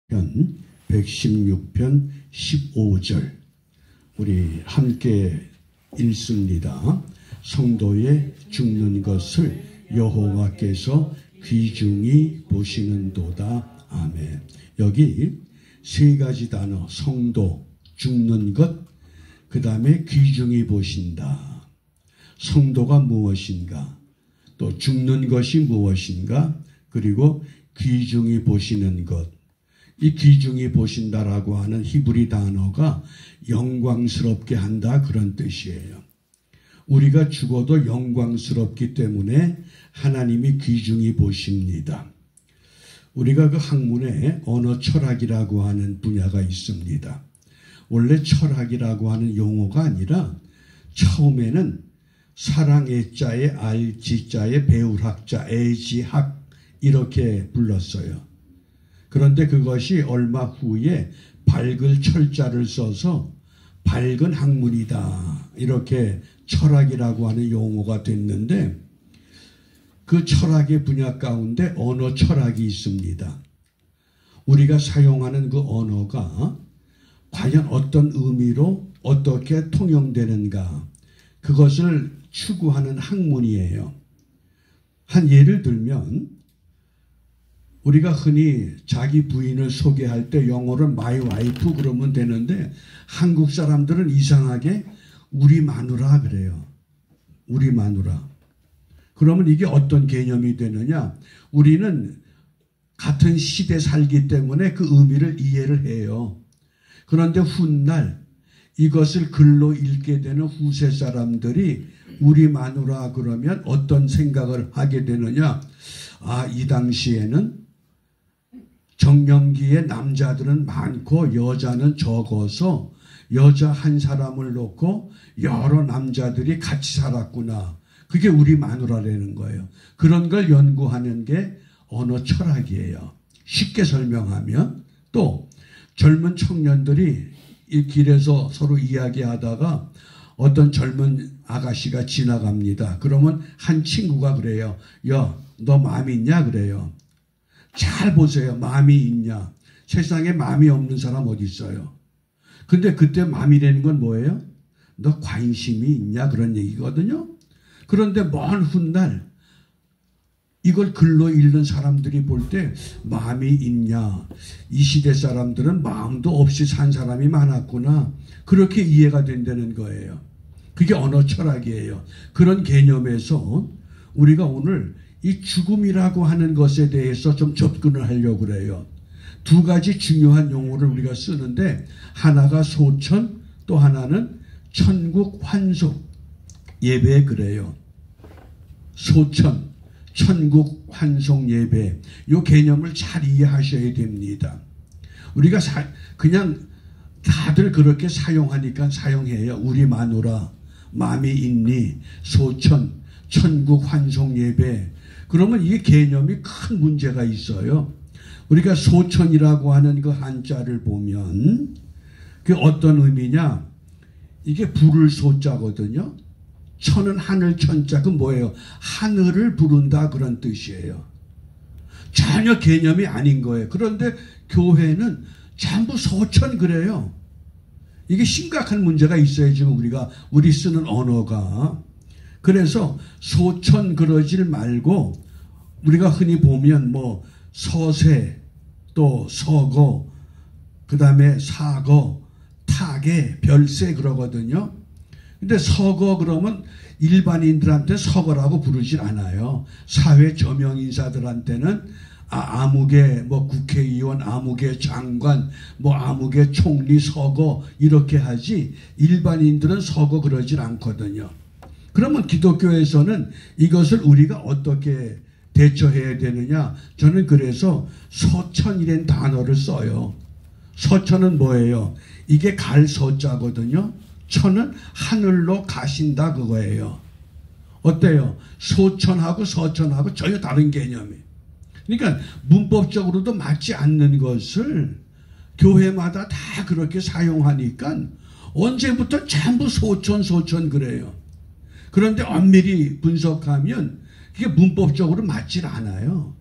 편 116편 15절 우리 함께 읽습니다. 성도의 죽는 것을 여호와께서 귀중히 보시는도다. 아멘. 여기 세 가지 단어, 성도, 죽는 것, 그 다음에 귀중히 보신다. 성도가 무엇인가, 또 죽는 것이 무엇인가, 그리고 귀중히 보시는 것. 이 귀중히 보신다라고 하는 히브리 단어가 영광스럽게 한다, 그런 뜻이에요. 우리가 죽어도 영광스럽기 때문에 하나님이 귀중히 보십니다. 우리가 그 학문에 언어 철학이라고 하는 분야가 있습니다. 원래 철학이라고 하는 용어가 아니라 처음에는 사랑의 자에 알지자에 배울학자 애지학 이렇게 불렀어요. 그런데 그것이 얼마 후에 밝을 철자를 써서 밝은 학문이다 이렇게 철학이라고 하는 용어가 됐는데, 그 철학의 분야 가운데 언어 철학이 있습니다. 우리가 사용하는 그 언어가 과연 어떤 의미로 어떻게 통용되는가, 그것을 추구하는 학문이에요. 한 예를 들면 우리가 흔히 자기 부인을 소개할 때 영어로 my wife 그러면 되는데, 한국 사람들은 이상하게 우리 마누라 그래요. 우리 마누라. 그러면 이게 어떤 개념이 되느냐? 우리는 같은 시대 살기 때문에 그 의미를 이해를 해요. 그런데 훗날 이것을 글로 읽게 되는 후세 사람들이 우리 마누라 그러면 어떤 생각을 하게 되느냐? 아, 이 당시에는 정년기에 남자들은 많고 여자는 적어서 여자 한 사람을 놓고 여러 남자들이 같이 살았구나. 그게 우리 마누라라는 거예요. 그런 걸 연구하는 게 언어 철학이에요. 쉽게 설명하면, 또 젊은 청년들이 이 길에서 서로 이야기하다가 어떤 젊은 아가씨가 지나갑니다. 그러면 한 친구가 그래요. 야, 너 마음이 있냐? 그래요. 잘 보세요. 마음이 있냐? 세상에 마음이 없는 사람 어디 있어요? 근데 그때 마음이라는 건 뭐예요? 너 관심이 있냐? 그런 얘기거든요. 그런데 먼 훗날 이걸 글로 읽는 사람들이 볼 때 마음이 있냐? 이 시대 사람들은 마음도 없이 산 사람이 많았구나. 그렇게 이해가 된다는 거예요. 그게 언어 철학이에요. 그런 개념에서 우리가 오늘 이 죽음이라고 하는 것에 대해서 좀 접근을 하려고 그래요. 두 가지 중요한 용어를 우리가 쓰는데, 하나가 소천, 또 하나는 천국 환속 예배 그래요. 소천, 천국 환속 예배, 이 개념을 잘 이해하셔야 됩니다. 우리가 그냥 다들 그렇게 사용하니까 사용해요. 우리 마누라, 마음이 있니, 소천, 천국 환속 예배. 그러면 이 개념이 큰 문제가 있어요. 우리가 소천이라고 하는 그 한자를 보면 그게 어떤 의미냐? 이게 부를 소자거든요. 천은 하늘 천자, 그 뭐예요? 하늘을 부른다 그런 뜻이에요. 전혀 개념이 아닌 거예요. 그런데 교회는 전부 소천 그래요. 이게 심각한 문제가 있어요. 지금 우리 쓰는 언어가. 그래서 소천 그러질 말고 우리가 흔히 보면 뭐 서세, 또 서거, 그 다음에 사거, 타계, 별세 그러거든요. 근데 서거 그러면 일반인들한테 서거라고 부르질 않아요. 사회 저명 인사들한테는 아무개 뭐 국회의원, 아무개 장관, 뭐 아무개 총리 서거 이렇게 하지, 일반인들은 서거 그러질 않거든요. 그러면 기독교에서는 이것을 우리가 어떻게 대처해야 되느냐? 저는 그래서 서천이라는 단어를 써요. 서천은 뭐예요? 이게 갈 서자거든요. 천은 하늘로 가신다 그거예요. 어때요? 소천하고 서천하고 전혀 다른 개념이에요. 그러니까 문법적으로도 맞지 않는 것을 교회마다 다 그렇게 사용하니까 언제부터 전부 소천 그래요. 그런데 엄밀히 분석하면 그게 문법적으로 맞질 않아요.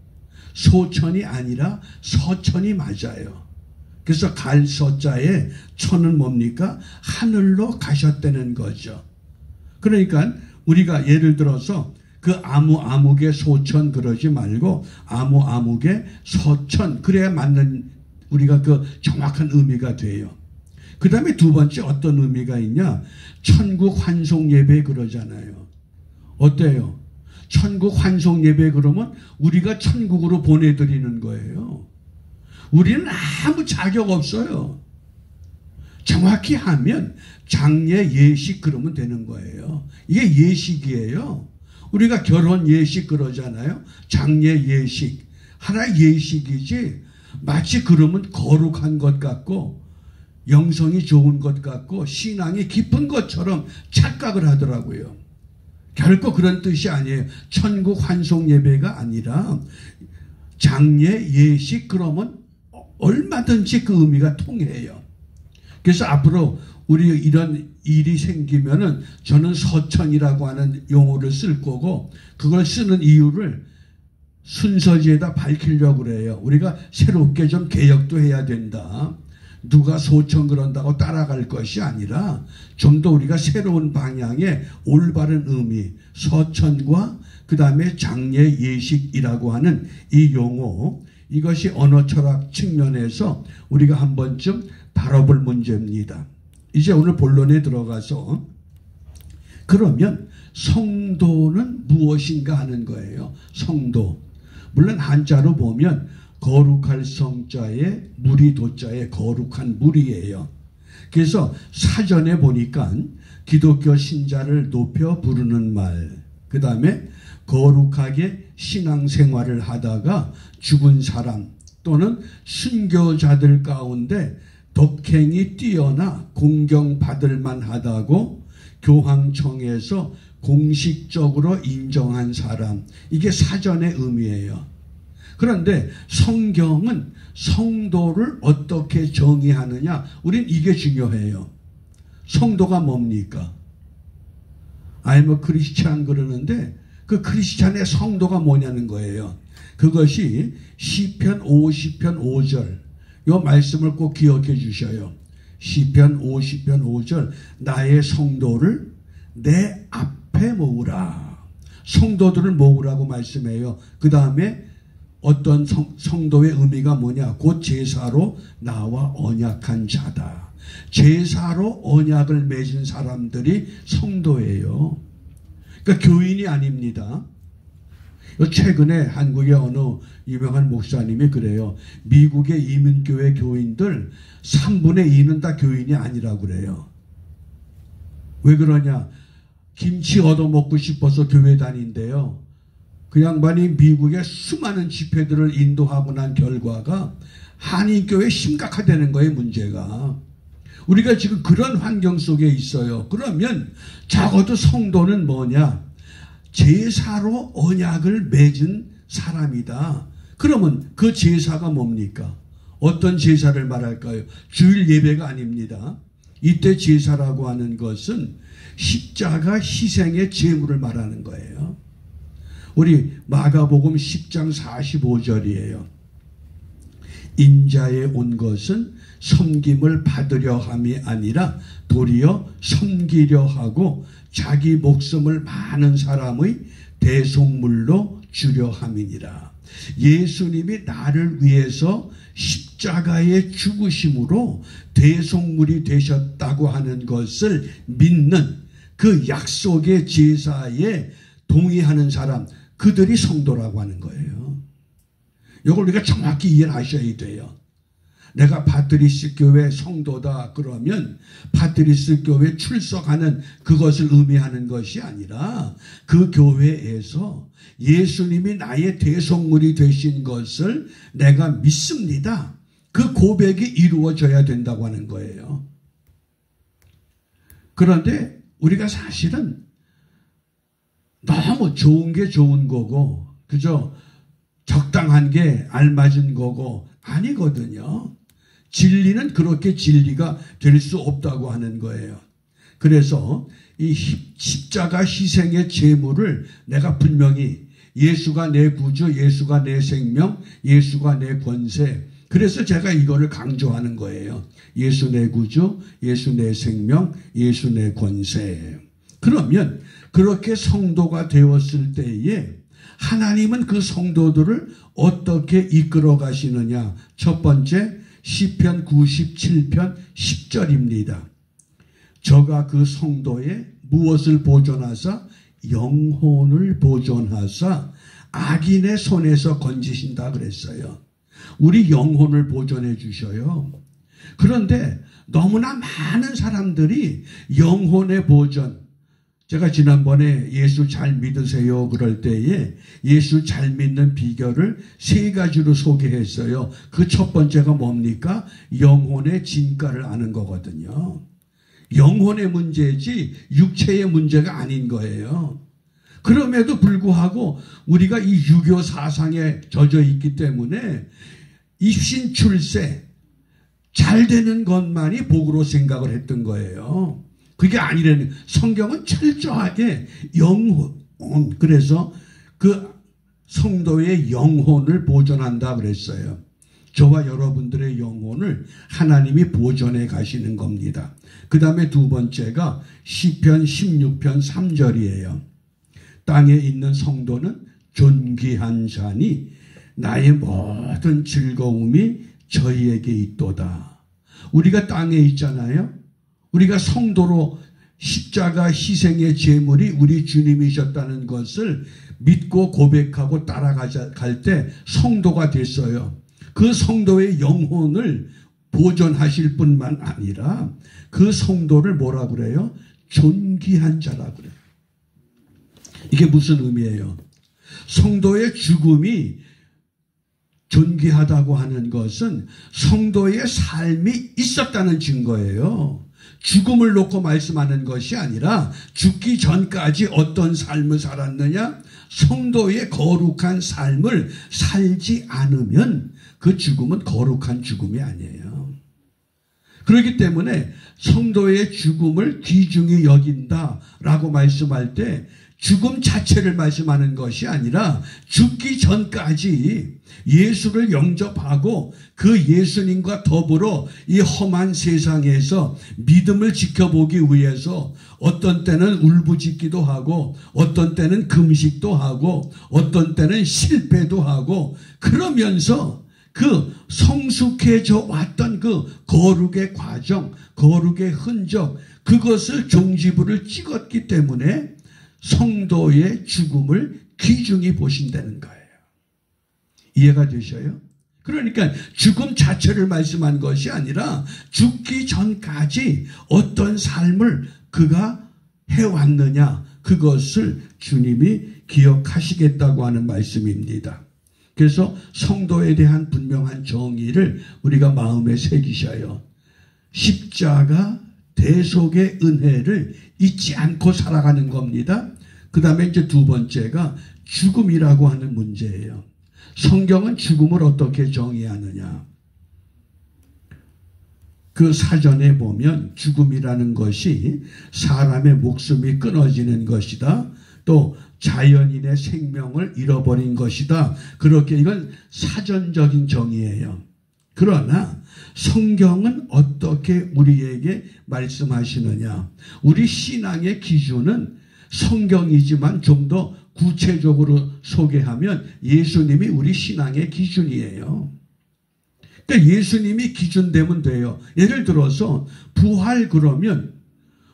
소천이 아니라 서천이 맞아요. 그래서 갈 서자에 천은 뭡니까? 하늘로 가셨다는 거죠. 그러니까 우리가 예를 들어서 그 아무개 소천 그러지 말고 아무개 서천 그래야 맞는 우리가 그 정확한 의미가 돼요. 그 다음에 두 번째 어떤 의미가 있냐? 천국 환송 예배 그러잖아요. 어때요? 천국 환송 예배 그러면 우리가 천국으로 보내드리는 거예요. 우리는 아무 자격 없어요. 정확히 하면 장례 예식 그러면 되는 거예요. 이게 예식이에요. 우리가 결혼 예식 그러잖아요. 장례 예식. 하나의 예식이지 마치 그러면 거룩한 것 같고 영성이 좋은 것 같고 신앙이 깊은 것처럼 착각을 하더라고요. 결코 그런 뜻이 아니에요. 천국 환송 예배가 아니라 장례 예식 그러면 얼마든지 그 의미가 통해요. 그래서 앞으로 우리 이런 일이 생기면은 저는 서천이라고 하는 용어를 쓸 거고 그걸 쓰는 이유를 순서지에다 밝히려고 그래요. 우리가 새롭게 좀 개혁도 해야 된다. 누가 소천 그런다고 따라갈 것이 아니라 좀 더 우리가 새로운 방향의 올바른 의미, 서천과 그 다음에 장례 예식이라고 하는 이 용어, 이것이 언어 철학 측면에서 우리가 한 번쯤 다뤄볼 문제입니다. 이제 오늘 본론에 들어가서 그러면 성도는 무엇인가 하는 거예요. 성도. 물론 한자로 보면 거룩할 성자에 무리 도자에 거룩한 무리예요. 그래서 사전에 보니까 기독교 신자를 높여 부르는 말, 그 다음에 거룩하게 신앙생활을 하다가 죽은 사람 또는 순교자들 가운데 덕행이 뛰어나 공경받을 만하다고 교황청에서 공식적으로 인정한 사람, 이게 사전의 의미예요. 그런데 성경은 성도를 어떻게 정의하느냐, 우린 이게 중요해요. 성도가 뭡니까? I'm a Christian 그러는데 그 크리스찬의 성도가 뭐냐는 거예요. 그것이 시편 50편 5절 이 말씀을 꼭 기억해 주셔요. 시편 50편 5절 나의 성도를 내 앞에 모으라. 성도들을 모으라고 말씀해요. 그 다음에 어떤 성도의 의미가 뭐냐? 곧 제사로 나와 언약한 자다. 제사로 언약을 맺은 사람들이 성도예요. 그러니까 교인이 아닙니다. 최근에 한국의 어느 유명한 목사님이 그래요. 미국의 이민교회 교인들 3분의 2는 다 교인이 아니라고 그래요. 왜 그러냐? 김치 얻어먹고 싶어서 교회 다닌대요. 그 양반이 미국의 수많은 집회들을 인도하고 난 결과가 한인교회 심각하다는 거예요, 문제가. 우리가 지금 그런 환경 속에 있어요. 그러면 적어도 성도는 뭐냐? 제사로 언약을 맺은 사람이다. 그러면 그 제사가 뭡니까? 어떤 제사를 말할까요? 주일 예배가 아닙니다. 이때 제사라고 하는 것은 십자가 희생의 제물을 말하는 거예요. 우리 마가복음 10장 45절이에요. 인자에 온 것은 섬김을 받으려 함이 아니라 도리어 섬기려 하고 자기 목숨을 많은 사람의 대속물로 주려 함이니라. 예수님이 나를 위해서 십자가의 죽으심으로 대속물이 되셨다고 하는 것을 믿는 그 약속의 제사에 동의하는 사람, 그들이 성도라고 하는 거예요. 이걸 우리가 정확히 이해를 하셔야 돼요. 내가 바트리스 교회 성도다 그러면 바트리스 교회 출석하는 그것을 의미하는 것이 아니라 그 교회에서 예수님이 나의 대속물이 되신 것을 내가 믿습니다. 그 고백이 이루어져야 된다고 하는 거예요. 그런데 우리가 사실은 너무 좋은 게 좋은 거고 그저 적당한 게 알맞은 거고 아니거든요. 진리는 그렇게 진리가 될 수 없다고 하는 거예요. 그래서 이 십자가 희생의 제물을 내가 분명히 예수가 내 구주, 예수가 내 생명, 예수가 내 권세, 그래서 제가 이거를 강조하는 거예요. 예수 내 구주, 예수 내 생명, 예수 내 권세. 그러면 그렇게 성도가 되었을 때에 하나님은 그 성도들을 어떻게 이끌어 가시느냐. 첫 번째 시편 97편 10절입니다. 저가 그 성도의 무엇을 보존하사? 영혼을 보존하사 악인의 손에서 건지신다 그랬어요. 우리 영혼을 보존해 주셔요. 그런데 너무나 많은 사람들이 영혼의 보존, 제가 지난번에 예수 잘 믿으세요 그럴 때에 예수 잘 믿는 비결을 3가지로 소개했어요. 그 첫 번째가 뭡니까? 영혼의 진가를 아는 거거든요. 영혼의 문제지 육체의 문제가 아닌 거예요. 그럼에도 불구하고 우리가 이 유교 사상에 젖어 있기 때문에 입신 출세 잘 되는 것만이 복으로 생각을 했던 거예요. 그게 아니라는, 성경은 철저하게 영혼, 그래서 그 성도의 영혼을 보존한다 그랬어요. 저와 여러분들의 영혼을 하나님이 보존해 가시는 겁니다. 그 다음에 두 번째가 시편 16편 3절이에요. 땅에 있는 성도는 존귀한 자니 나의 모든 즐거움이 저희에게 있도다. 우리가 땅에 있잖아요. 우리가 성도로 십자가 희생의 제물이 우리 주님이셨다는 것을 믿고 고백하고 따라갈 때 성도가 됐어요. 그 성도의 영혼을 보존하실 뿐만 아니라 그 성도를 뭐라 그래요? 존귀한 자라 그래요. 이게 무슨 의미예요? 성도의 죽음이 존귀하다고 하는 것은 성도의 삶이 있었다는 증거예요. 죽음을 놓고 말씀하는 것이 아니라 죽기 전까지 어떤 삶을 살았느냐? 성도의 거룩한 삶을 살지 않으면 그 죽음은 거룩한 죽음이 아니에요. 그렇기 때문에 성도의 죽음을 귀중히 여긴다라고 말씀할 때 죽음 자체를 말씀하는 것이 아니라 죽기 전까지 예수를 영접하고 그 예수님과 더불어 이 험한 세상에서 믿음을 지켜보기 위해서 어떤 때는 울부짖기도 하고 어떤 때는 금식도 하고 어떤 때는 실패도 하고 그러면서 그 성숙해져 왔던 그 거룩의 과정, 거룩의 흔적, 그것을 종지부를 찍었기 때문에 성도의 죽음을 귀중히 보신다는 거예요. 이해가 되셔요? 그러니까 죽음 자체를 말씀한 것이 아니라 죽기 전까지 어떤 삶을 그가 해왔느냐, 그것을 주님이 기억하시겠다고 하는 말씀입니다. 그래서 성도에 대한 분명한 정의를 우리가 마음에 새기셔요. 십자가 대속의 은혜를 잊지 않고 살아가는 겁니다. 그 다음에 이제 두 번째가 죽음이라고 하는 문제예요. 성경은 죽음을 어떻게 정의하느냐. 그 사전에 보면 죽음이라는 것이 사람의 목숨이 끊어지는 것이다. 또 자연인의 생명을 잃어버린 것이다. 그렇게 이건 사전적인 정의예요. 그러나 성경은 어떻게 우리에게 말씀하시느냐. 우리 신앙의 기준은 성경이지만 좀 더 구체적으로 소개하면 예수님이 우리 신앙의 기준이에요. 그러니까 예수님이 기준 되면 돼요. 예를 들어서 부활 그러면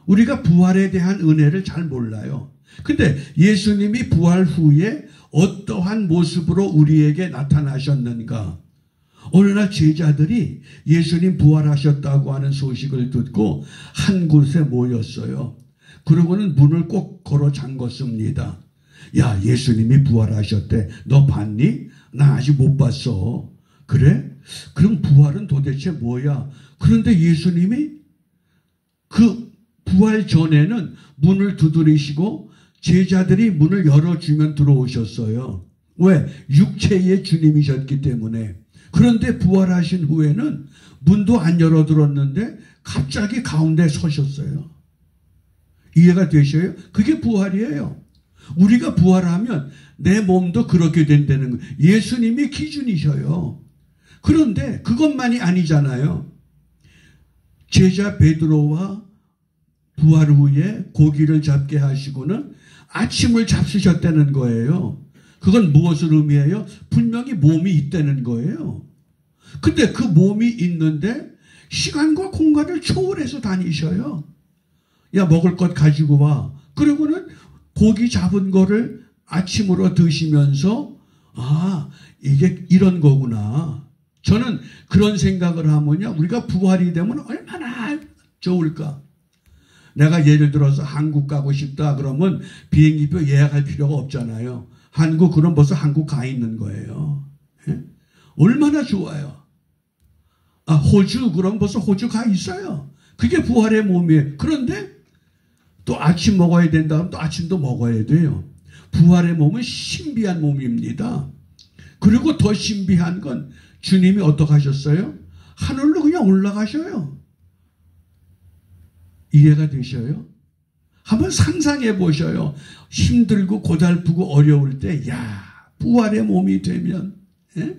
우리가 부활에 대한 은혜를 잘 몰라요. 근데 예수님이 부활 후에 어떠한 모습으로 우리에게 나타나셨는가? 어느 날 제자들이 예수님 부활하셨다고 하는 소식을 듣고 한 곳에 모였어요. 그러고는 문을 꼭 걸어 잠궜습니다. 야, 예수님이 부활하셨대. 너 봤니? 나 아직 못 봤어. 그래? 그럼 부활은 도대체 뭐야? 그런데 예수님이 그 부활 전에는 문을 두드리시고 제자들이 문을 열어주면 들어오셨어요. 왜? 육체의 주님이셨기 때문에. 그런데 부활하신 후에는 문도 안 열어들었는데 갑자기 가운데 서셨어요. 이해가 되셔요? 그게 부활이에요. 우리가 부활하면 내 몸도 그렇게 된다는 거예요. 예수님이 기준이셔요. 그런데 그것만이 아니잖아요. 제자 베드로와 부활 후에 고기를 잡게 하시고는 아침을 잡수셨다는 거예요. 그건 무엇을 의미해요? 분명히 몸이 있다는 거예요. 근데 그 몸이 있는데 시간과 공간을 초월해서 다니셔요. 야, 먹을 것 가지고 와. 그리고는 고기 잡은 거를 아침으로 드시면서 아, 이게 이런 거구나. 저는 그런 생각을 하면요, 우리가 부활이 되면 얼마나 좋을까. 내가 예를 들어서 한국 가고 싶다 그러면 비행기표 예약할 필요가 없잖아요. 한국, 그럼 벌써 한국 가 있는 거예요. 예? 얼마나 좋아요. 아, 호주, 그럼 벌써 호주 가 있어요. 그게 부활의 몸이에요. 그런데 또 아침 먹어야 된다 하면 또 아침도 먹어야 돼요. 부활의 몸은 신비한 몸입니다. 그리고 더 신비한 건 주님이 어떻게 하셨어요? 하늘로 그냥 올라가셔요. 이해가 되셔요? 한번 상상해 보셔요. 힘들고 고달프고 어려울 때, 야, 부활의 몸이 되면, 예?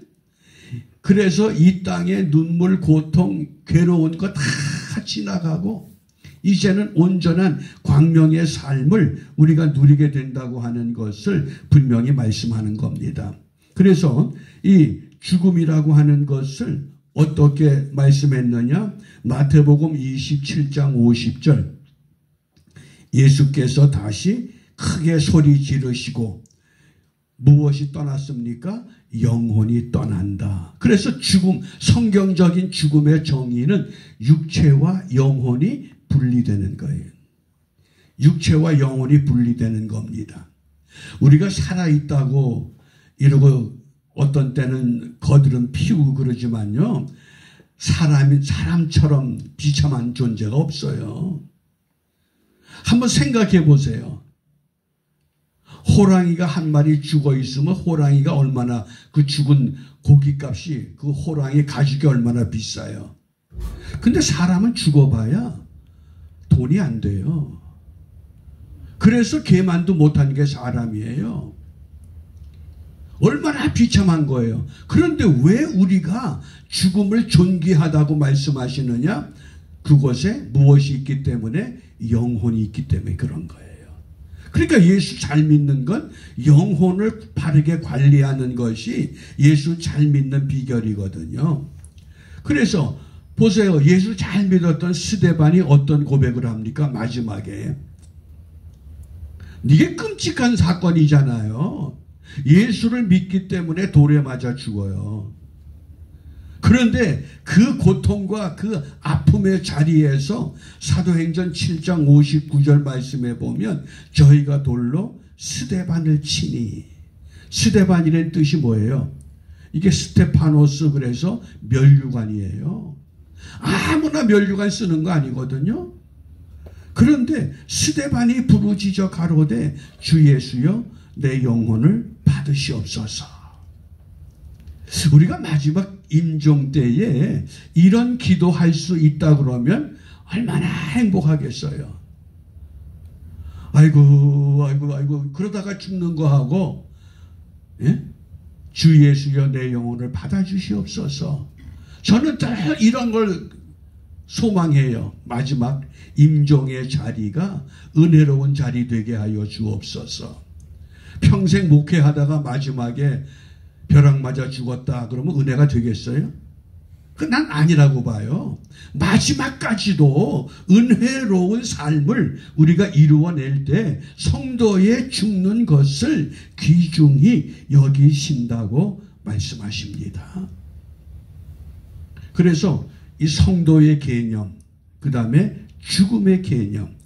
그래서 이 땅에 눈물, 고통, 괴로운 거 다 지나가고, 이제는 온전한 광명의 삶을 우리가 누리게 된다고 하는 것을 분명히 말씀하는 겁니다. 그래서 이 죽음이라고 하는 것을 어떻게 말씀했느냐? 마태복음 27장 50절. 예수께서 다시 크게 소리 지르시고 무엇이 떠났습니까? 영혼이 떠난다. 그래서 죽음, 성경적인 죽음의 정의는 육체와 영혼이 분리되는 거예요. 육체와 영혼이 분리되는 겁니다. 우리가 살아있다고 이러고 어떤 때는 거들은 피우고 그러지만요, 사람처럼 비참한 존재가 없어요. 한번 생각해 보세요. 호랑이가 한 마리 죽어 있으면 호랑이가 얼마나, 그 죽은 고기값이, 그 호랑이 가죽이 얼마나 비싸요. 근데 사람은 죽어봐야 돈이 안 돼요. 그래서 개만도 못한 게 사람이에요. 얼마나 비참한 거예요. 그런데 왜 우리가 죽음을 존귀하다고 말씀하시느냐? 그곳에 무엇이 있기 때문에? 영혼이 있기 때문에 그런 거예요. 그러니까 예수 잘 믿는 건 영혼을 바르게 관리하는 것이 예수 잘 믿는 비결이거든요. 그래서 보세요. 예수 잘 믿었던 스데반이 어떤 고백을 합니까? 마지막에. 이게 끔찍한 사건이잖아요. 예수를 믿기 때문에 돌에 맞아 죽어요. 그런데 그 고통과 그 아픔의 자리에서 사도행전 7장 59절 말씀에 보면 저희가 돌로 스데반을 치니, 스데반이라는 뜻이 뭐예요? 이게 스테파노스, 그래서 면류관이에요. 아무나 면류관 쓰는 거 아니거든요. 그런데 스데반이 부르짖어 가로되 주 예수여 내 영혼을 받으시옵소서. 우리가 마지막 임종 때에 이런 기도할 수 있다 그러면 얼마나 행복하겠어요. 아이고 그러다가 죽는 거하고, 예? 주 예수여 내 영혼을 받아주시옵소서. 저는 다 이런 걸 소망해요. 마지막 임종의 자리가 은혜로운 자리 되게 하여 주옵소서. 평생 목회하다가 마지막에 벼락 맞아 죽었다 그러면 은혜가 되겠어요? 난 아니라고 봐요. 마지막까지도 은혜로운 삶을 우리가 이루어낼 때 성도의 죽는 것을 귀중히 여기신다고 말씀하십니다. 그래서 이 성도의 개념, 그 다음에 죽음의 개념,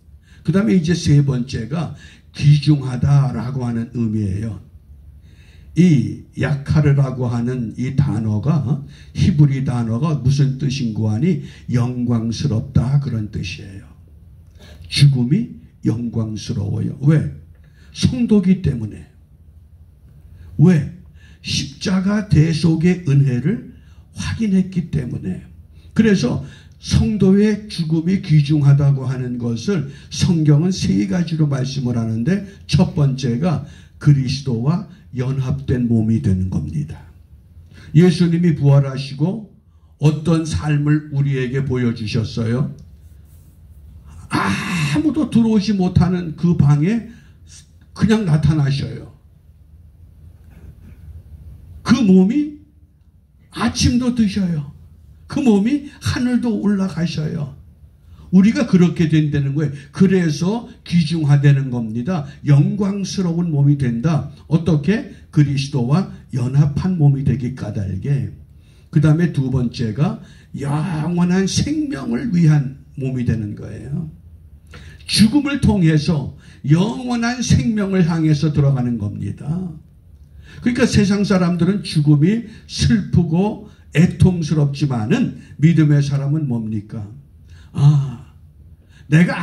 그 다음에 이제 세 번째가 귀중하다라고 하는 의미예요. 이 야카르라고 하는 이 단어가, 히브리 단어가 무슨 뜻인고 하니 영광스럽다 그런 뜻이에요. 죽음이 영광스러워요. 왜? 성도기 때문에. 왜? 십자가 대속의 은혜를 확인했기 때문에. 그래서 성도의 죽음이 귀중하다고 하는 것을 성경은 세 가지로 말씀을 하는데, 첫 번째가 그리스도와 연합된 몸이 되는 겁니다. 예수님이 부활하시고 어떤 삶을 우리에게 보여주셨어요? 아무도 들어오지 못하는 그 방에 그냥 나타나셔요. 그 몸이 아침도 드셔요. 그 몸이 하늘도 올라가셔요. 우리가 그렇게 된다는 거예요. 그래서 귀중화되는 겁니다. 영광스러운 몸이 된다. 어떻게? 그리스도와 연합한 몸이 되기 까닭에. 그 다음에 두 번째가 영원한 생명을 위한 몸이 되는 거예요. 죽음을 통해서 영원한 생명을 향해서 들어가는 겁니다. 그러니까 세상 사람들은 죽음이 슬프고 애통스럽지만은 믿음의 사람은 뭡니까? 내가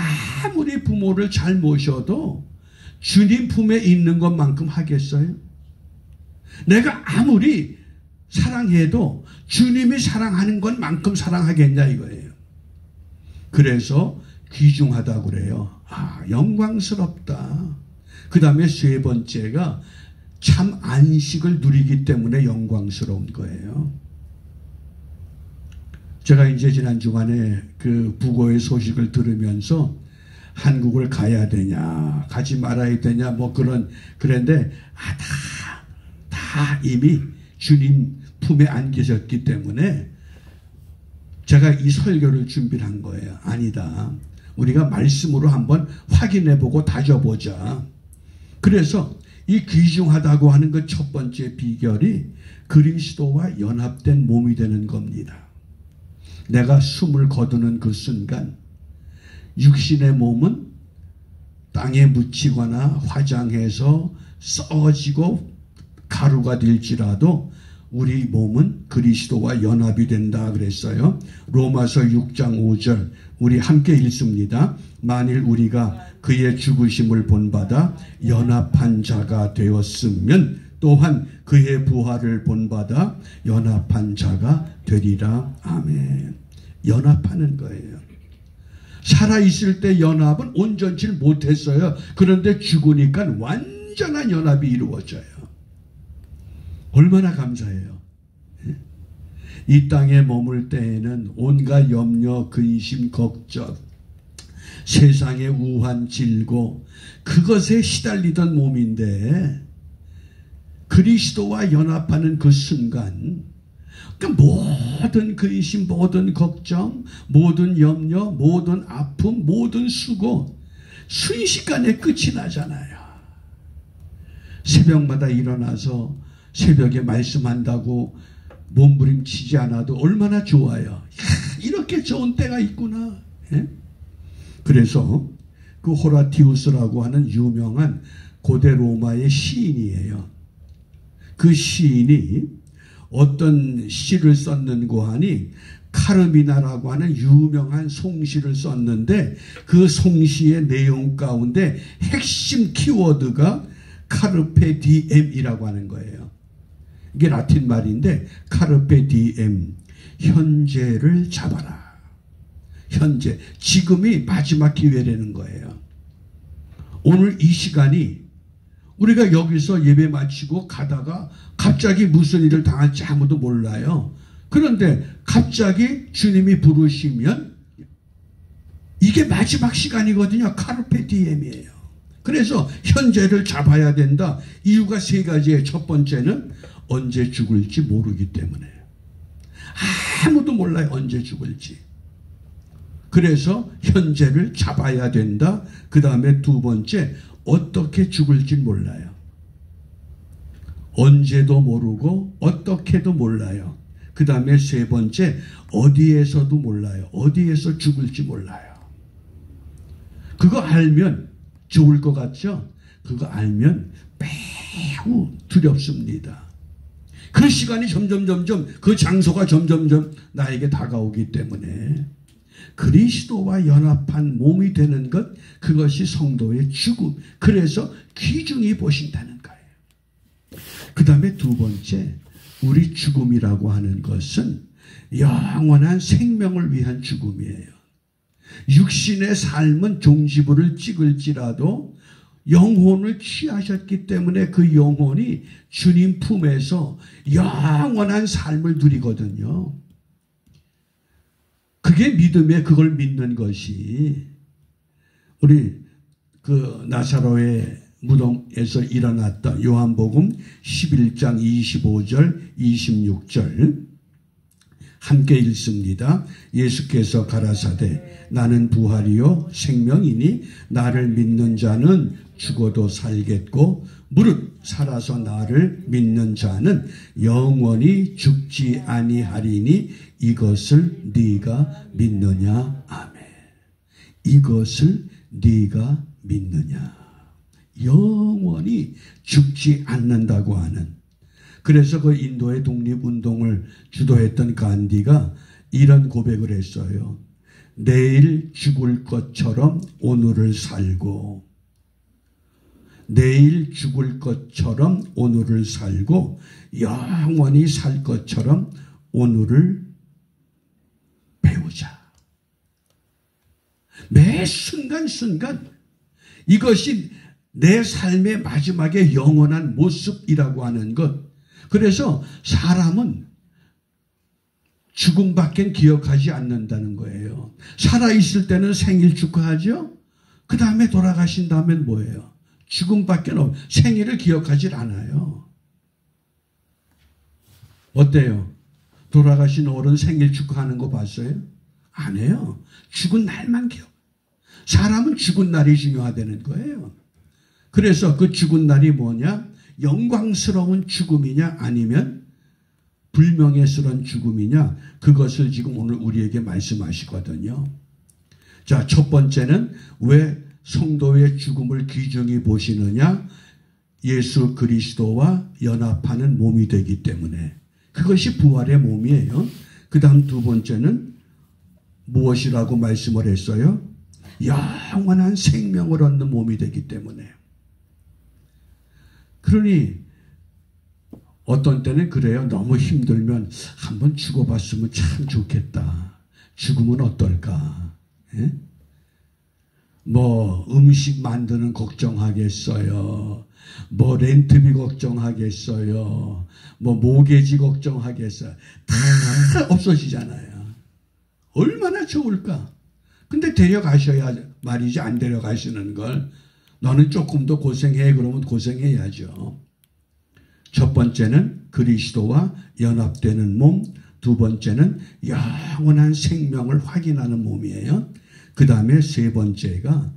아무리 부모를 잘 모셔도 주님 품에 있는 것만큼 하겠어요? 내가 아무리 사랑해도 주님이 사랑하는 것만큼 사랑하겠냐 이거예요. 그래서 귀중하다고 그래요. 영광스럽다. 그 다음에 세 번째가 참 안식을 누리기 때문에 영광스러운 거예요. 제가 이제 지난 주간에 그 부고의 소식을 들으면서 한국을 가야 되냐, 가지 말아야 되냐, 뭐 그런데 다 이미 주님 품에 안 계셨기 때문에 제가 이 설교를 준비를 한 거예요. 아니다. 우리가 말씀으로 한번 확인해보고 다져보자. 그래서 이 귀중하다고 하는 그 첫 번째 비결이 그리스도와 연합된 몸이 되는 겁니다. 내가 숨을 거두는 그 순간 육신의 몸은 땅에 묻히거나 화장해서 썩어지고 가루가 될지라도 우리 몸은 그리스도와 연합이 된다 그랬어요. 로마서 6장 5절 우리 함께 읽습니다. 만일 우리가 그의 죽으심을 본받아 연합한 자가 되었으면 또한 그의 부활을 본받아 연합한 자가 되리라. 아멘. 연합하는 거예요. 살아있을 때 연합은 온전치를 못했어요. 그런데 죽으니까 완전한 연합이 이루어져요. 얼마나 감사해요. 이 땅에 머물 때에는 온갖 염려, 근심, 걱정, 세상의 우환, 질고 그것에 시달리던 몸인데 그리스도와 연합하는 그 순간 모든 근심, 모든 걱정, 모든 염려, 모든 아픔, 모든 수고 순식간에 끝이 나잖아요. 새벽마다 일어나서 새벽에 말씀한다고 몸부림치지 않아도 얼마나 좋아요. 이렇게 좋은 때가 있구나. 그래서 그 호라티우스라고 하는 유명한 고대 로마의 시인이에요. 그 시인이 어떤 시를 썼는고 하니 카르미나라고 하는 유명한 송시를 썼는데 그 송시의 내용 가운데 핵심 키워드가 카르페 디엠이라고 하는 거예요. 이게 라틴 말인데 카르페 디엠, 현재를 잡아라. 현재, 지금이 마지막 기회라는 거예요. 오늘 이 시간이 우리가 여기서 예배 마치고 가다가 갑자기 무슨 일을 당할지 아무도 몰라요. 그런데 갑자기 주님이 부르시면 이게 마지막 시간이거든요. 카르페 디엠이에요. 그래서 현재를 잡아야 된다. 이유가 세 가지예요. 첫 번째는 언제 죽을지 모르기 때문에. 아무도 몰라요. 언제 죽을지. 그래서 현재를 잡아야 된다. 그 다음에 두 번째, 어떻게 죽을지 몰라요. 언제도 모르고 어떻게도 몰라요. 그 다음에 세 번째, 어디에서도 몰라요. 어디에서 죽을지 몰라요. 그거 알면 좋을 것 같죠? 그거 알면 매우 두렵습니다. 그 시간이 점점 그 장소가 점점 나에게 다가오기 때문에 그리스도와 연합한 몸이 되는 것, 그것이 성도의 죽음. 그래서 귀중히 보신다는 거예요. 그 다음에 두 번째, 우리 죽음이라고 하는 것은 영원한 생명을 위한 죽음이에요. 육신의 삶은 종지부를 찍을지라도 영혼을 취하셨기 때문에 그 영혼이 주님 품에서 영원한 삶을 누리거든요. 그게 믿음에 그걸 믿는 것이 우리 그 나사로의 무덤에서 일어났던 요한복음 11장 25절 26절 함께 읽습니다. 예수께서 가라사대 나는 부활이요 생명이니 나를 믿는 자는 죽어도 살겠고 무릇 살아서 나를 믿는 자는 영원히 죽지 아니하리니 이것을 네가 믿느냐. 아멘. 이것을 네가 믿느냐. 영원히 죽지 않는다고 하는. 그래서 그 인도의 독립운동을 주도했던 간디가 이런 고백을 했어요. 내일 죽을 것처럼 오늘을 살고 내일 죽을 것처럼 오늘을 살고 영원히 살 것처럼 오늘을 배우자. 매 순간순간 이것이 내 삶의 마지막에 영원한 모습이라고 하는 것. 그래서 사람은 죽음밖엔 기억하지 않는다는 거예요. 살아있을 때는 생일 축하하죠. 그 다음에 돌아가신 다음엔 뭐예요? 죽음밖엔 생일을 기억하지 않아요. 어때요? 돌아가신 어른 생일 축하하는 거 봤어요? 안 해요. 죽은 날만 기억. 사람은 죽은 날이 중요하다는 거예요. 그래서 그 죽은 날이 뭐냐? 영광스러운 죽음이냐 아니면 불명예스러운 죽음이냐, 그것을 지금 오늘 우리에게 말씀하시거든요. 자, 첫 번째는 왜 성도의 죽음을 귀중히 보시느냐? 예수 그리스도와 연합하는 몸이 되기 때문에. 그것이 부활의 몸이에요. 그 다음 두 번째는 무엇이라고 말씀을 했어요? 영원한 생명을 얻는 몸이 되기 때문에. 그러니 어떤 때는 그래요. 너무 힘들면 한번 죽어봤으면 참 좋겠다. 죽으면 어떨까? 예? 뭐 음식 만드는 걱정하겠어요. 뭐 렌트비 걱정하겠어요. 뭐 모계지 걱정하겠어요. 다 없어지잖아요. 얼마나 좋을까? 근데 데려가셔야 말이지, 안 데려가시는 걸. 너는 조금 더 고생해. 그러면 고생해야죠. 첫 번째는 그리스도와 연합되는 몸, 두 번째는 영원한 생명을 확인하는 몸이에요. 그 다음에 세 번째가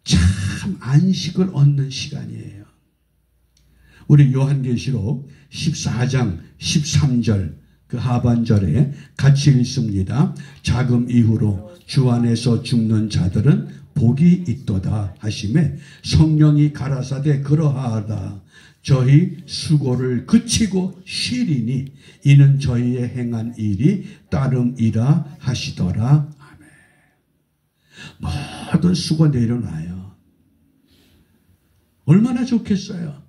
참 안식을 얻는 시간이에요. 우리 요한계시록 14장 13절 그 하반절에 같이 읽습니다. 자금 이후로 주 안에서 죽는 자들은 복이 있도다 하시매 성령이 가라사대 그러하다. 저희 수고를 그치고 쉬리니 이는 저희의 행한 일이 따름이라 하시더라. 아멘. 모든 수고 내려놔요. 얼마나 좋겠어요.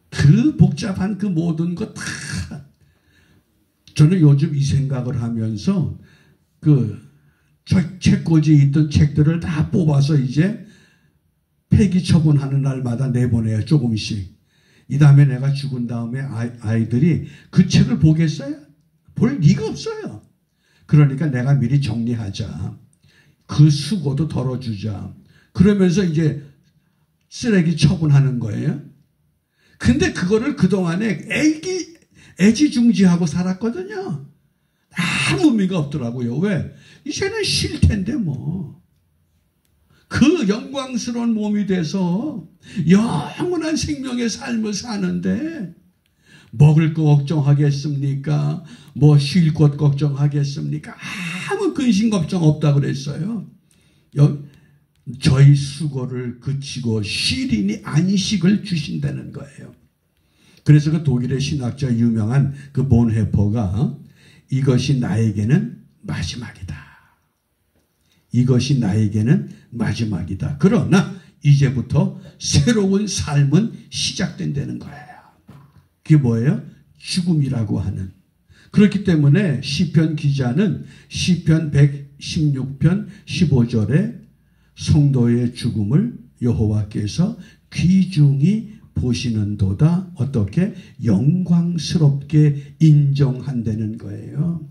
그 복잡한 그 모든 것 다. 저는 요즘 이 생각을 하면서 그 책꽂이에 있던 책들을 다 뽑아서 이제 폐기 처분하는 날마다 내보내요. 조금씩. 이 다음에 내가 죽은 다음에 아이들이 그 책을 보겠어요? 볼 리가 없어요. 그러니까 내가 미리 정리하자. 그 수고도 덜어주자. 그러면서 이제 쓰레기 처분하는 거예요. 근데 그거를 그동안에 애지중지하고 살았거든요. 아무 의미가 없더라고요. 왜? 이제는 쉴 텐데 뭐. 그 영광스러운 몸이 돼서 영원한 생명의 삶을 사는데 먹을 거 걱정하겠습니까? 뭐 쉴 곳 걱정하겠습니까? 아무 근심 걱정 없다 그랬어요. 저희 수고를 그치고 쉬리니 안식을 주신다는 거예요. 그래서 그 독일의 신학자 유명한 그 본헤퍼가 이것이 나에게는 마지막이다. 이것이 나에게는 마지막이다. 그러나 이제부터 새로운 삶은 시작된다는 거예요. 그게 뭐예요? 죽음이라고 하는. 그렇기 때문에 시편 기자는 시편 116편 15절에 성도의 죽음을 여호와께서 귀중히 보시는도다. 어떻게? 영광스럽게 인정한다는 거예요.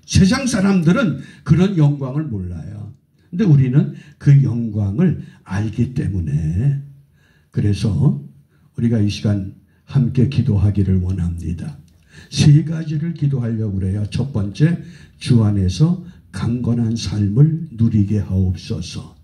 세상 사람들은 그런 영광을 몰라요. 근데 우리는 그 영광을 알기 때문에, 그래서 우리가 이 시간 함께 기도하기를 원합니다. 세 가지를 기도하려고 그래요. 첫 번째, 주 안에서 강건한 삶을 누리게 하옵소서.